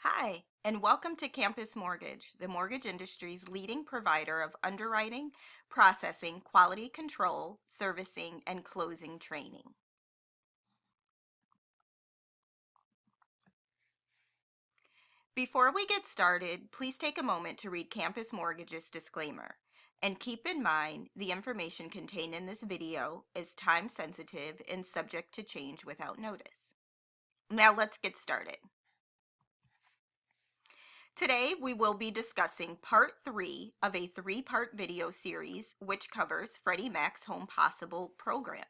Hi, and welcome to Campus Mortgage, the mortgage industry's leading provider of underwriting, processing, quality control, servicing, and closing training. Before we get started, please take a moment to read Campus Mortgage's disclaimer. And keep in mind, the information contained in this video is time sensitive and subject to change without notice. Now let's get started. Today, we will be discussing part 3 of a 3-part video series which covers Freddie Mac's Home Possible program.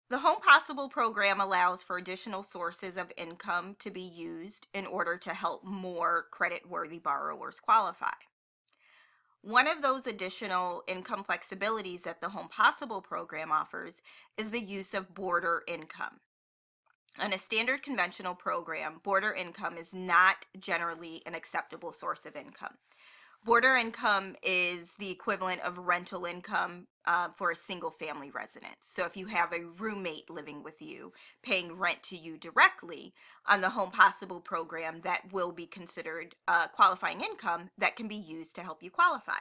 The Home Possible program allows for additional sources of income to be used in order to help more credit-worthy borrowers qualify. One of those additional income flexibilities that the Home Possible program offers is the use of border income. On a standard conventional program, border income is not generally an acceptable source of income. Border income is the equivalent of rental income for a single family residence. So if you have a roommate living with you, paying rent to you directly, on the Home Possible program, that will be considered qualifying income that can be used to help you qualify.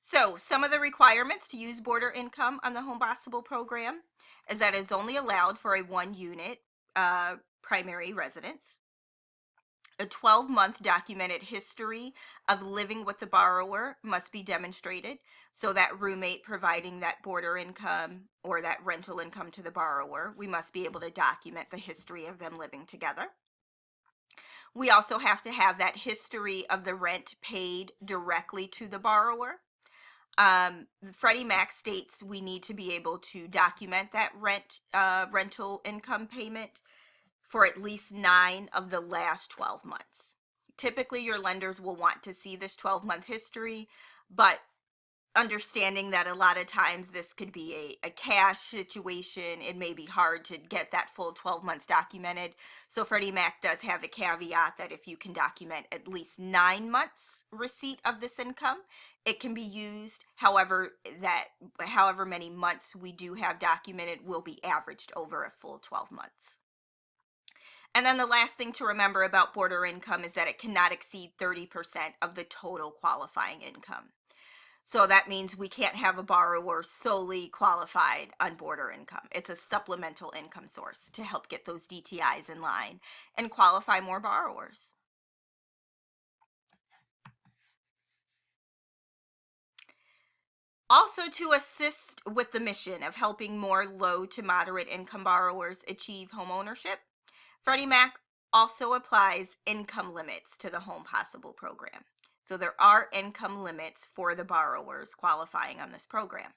So some of the requirements to use border income on the Home Possible program is that it's only allowed for a 1-unit primary residence. A 12-month documented history of living with the borrower must be demonstrated, so that roommate providing that border income or that rental income to the borrower, we must be able to document the history of them living together. We also have to have that history of the rent paid directly to the borrower. Freddie Mac states we need to be able to document that rental income payment for at least 9 of the last 12 months. Typically, your lenders will want to see this 12-month history, but understanding that a lot of times this could be a cash situation, it may be hard to get that full 12 months documented. So Freddie Mac does have a caveat that if you can document at least 9 months receipt of this income, it can be used. However many months we do have documented will be averaged over a full 12 months. And then the last thing to remember about border income is that it cannot exceed 30% of the total qualifying income. So that means we can't have a borrower solely qualified on border income. It's a supplemental income source to help get those DTIs in line and qualify more borrowers. Also, to assist with the mission of helping more low to moderate income borrowers achieve home ownership, Freddie Mac also applies income limits to the Home Possible program. So there are income limits for the borrowers qualifying on this program.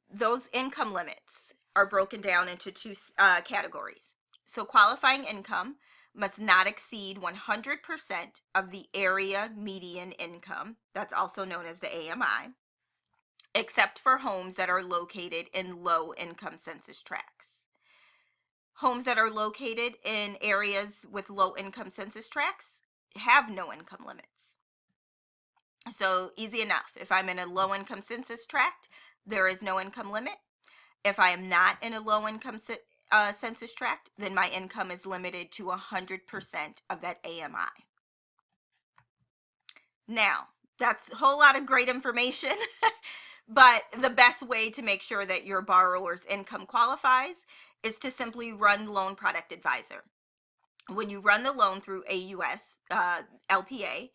Those income limits are broken down into 2 categories. So qualifying income must not exceed 100% of the area median income, that's also known as the AMI, except for homes that are located in low income census tracts. Homes that are located in areas with low income census tracts have no income limits. So easy enough. If I'm in a low income census tract, there is no income limit. If I am not in a low income census tract, then my income is limited to 100% of that AMI. Now, that's a whole lot of great information, but the best way to make sure that your borrower's income qualifies is to simply run Loan Product Advisor. When you run the loan through AUS, LPA,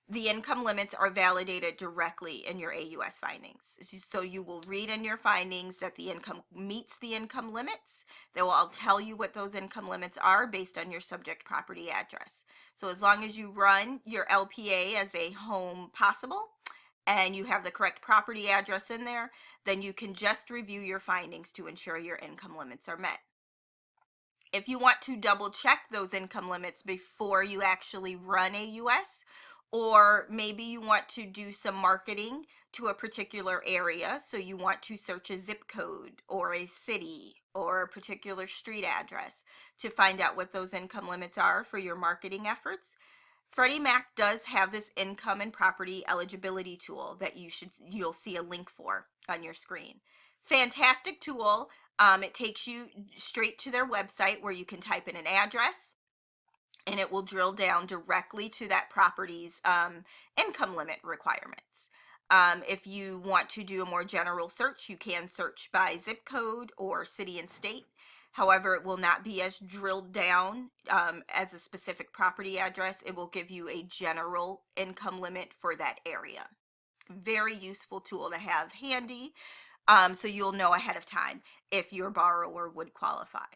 the income limits are validated directly in your AUS findings. So you will read in your findings that the income meets the income limits. They will all tell you what those income limits are based on your subject property address. So as long as you run your LPA as a Home Possible and you have the correct property address in there, then you can just review your findings to ensure your income limits are met. If you want to double check those income limits before you actually run AUS, or maybe you want to do some marketing to a particular area, so you want to search a zip code or a city or a particular street address to find out what those income limits are for your marketing efforts, Freddie Mac does have this income and property eligibility tool that you'll see a link for on your screen. Fantastic tool. It takes you straight to their website where you can type in an address, and it will drill down directly to that property's income limit requirements. If you want to do a more general search, you can search by zip code or city and state. However, it will not be as drilled down as a specific property address. It will give you a general income limit for that area. Very useful tool to have handy, so you'll know ahead of time if your borrower would qualify.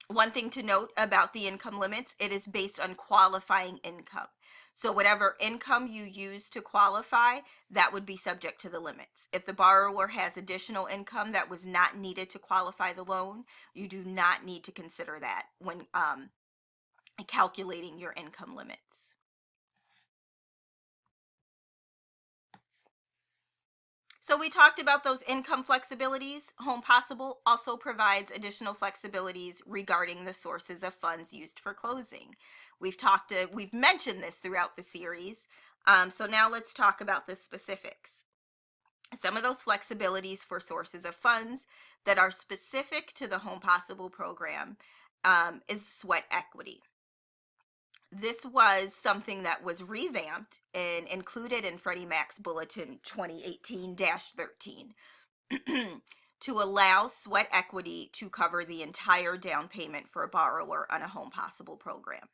One thing to note about the income limits, it is based on qualifying income. So whatever income you use to qualify, that would be subject to the limits. If the borrower has additional income that was not needed to qualify the loan, you do not need to consider that when calculating your income limits. So we talked about those income flexibilities. Home Possible also provides additional flexibilities regarding the sources of funds used for closing. We've mentioned this throughout the series. So now let's talk about the specifics. Some of those flexibilities for sources of funds that are specific to the Home Possible program is sweat equity. This was something that was revamped and included in Freddie Mac's Bulletin 2018-13 to allow sweat equity to cover the entire down payment for a borrower on a Home Possible program.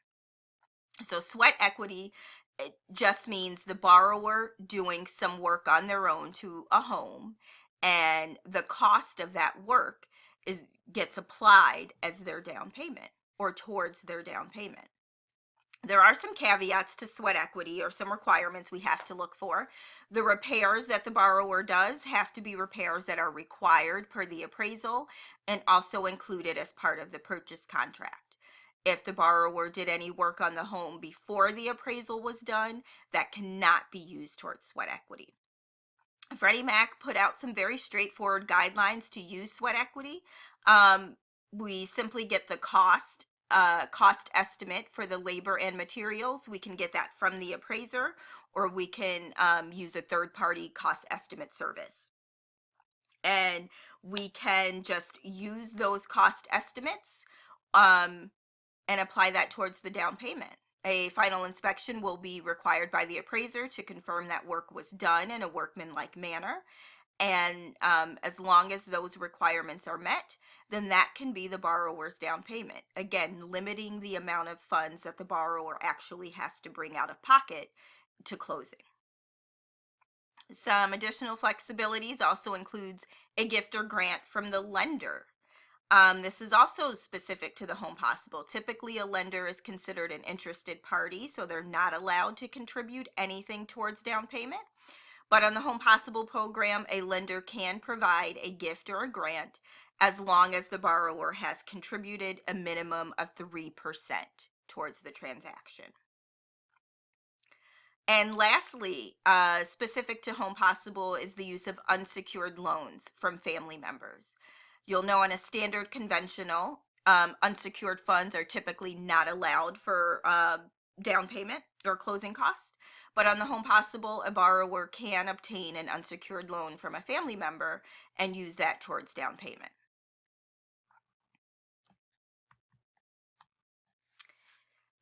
So sweat equity, it just means the borrower doing some work on their own to a home, and the cost of that work gets applied as their down payment or towards their down payment. There are some caveats to sweat equity, or some requirements we have to look for. The repairs that the borrower does have to be repairs that are required per the appraisal and also included as part of the purchase contract. If the borrower did any work on the home before the appraisal was done, that cannot be used towards sweat equity. Freddie Mac put out some very straightforward guidelines to use sweat equity. We simply get the cost estimate for the labor and materials. We can get that from the appraiser, or we can use a third-party cost estimate service. And we can just use those cost estimates and apply that towards the down payment. A final inspection will be required by the appraiser to confirm that work was done in a workmanlike manner. And as long as those requirements are met, then that can be the borrower's down payment. Again, limiting the amount of funds that the borrower actually has to bring out of pocket to closing. Some additional flexibilities also includes a gift or grant from the lender. This is also specific to the Home Possible. Typically, a lender is considered an interested party, so they're not allowed to contribute anything towards down payment. But on the Home Possible program, a lender can provide a gift or a grant as long as the borrower has contributed a minimum of 3% towards the transaction. And lastly, specific to Home Possible is the use of unsecured loans from family members. You'll know on a standard conventional, unsecured funds are typically not allowed for down payment or closing costs. But on the Home Possible, a borrower can obtain an unsecured loan from a family member and use that towards down payment.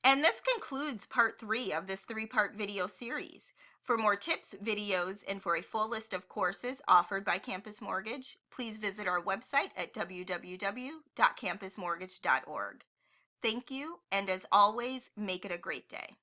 And this concludes part 3 of this 3-part video series. For more tips, videos, and for a full list of courses offered by Campus Mortgage, please visit our website at www.campusmortgage.org. Thank you, and as always, make it a great day.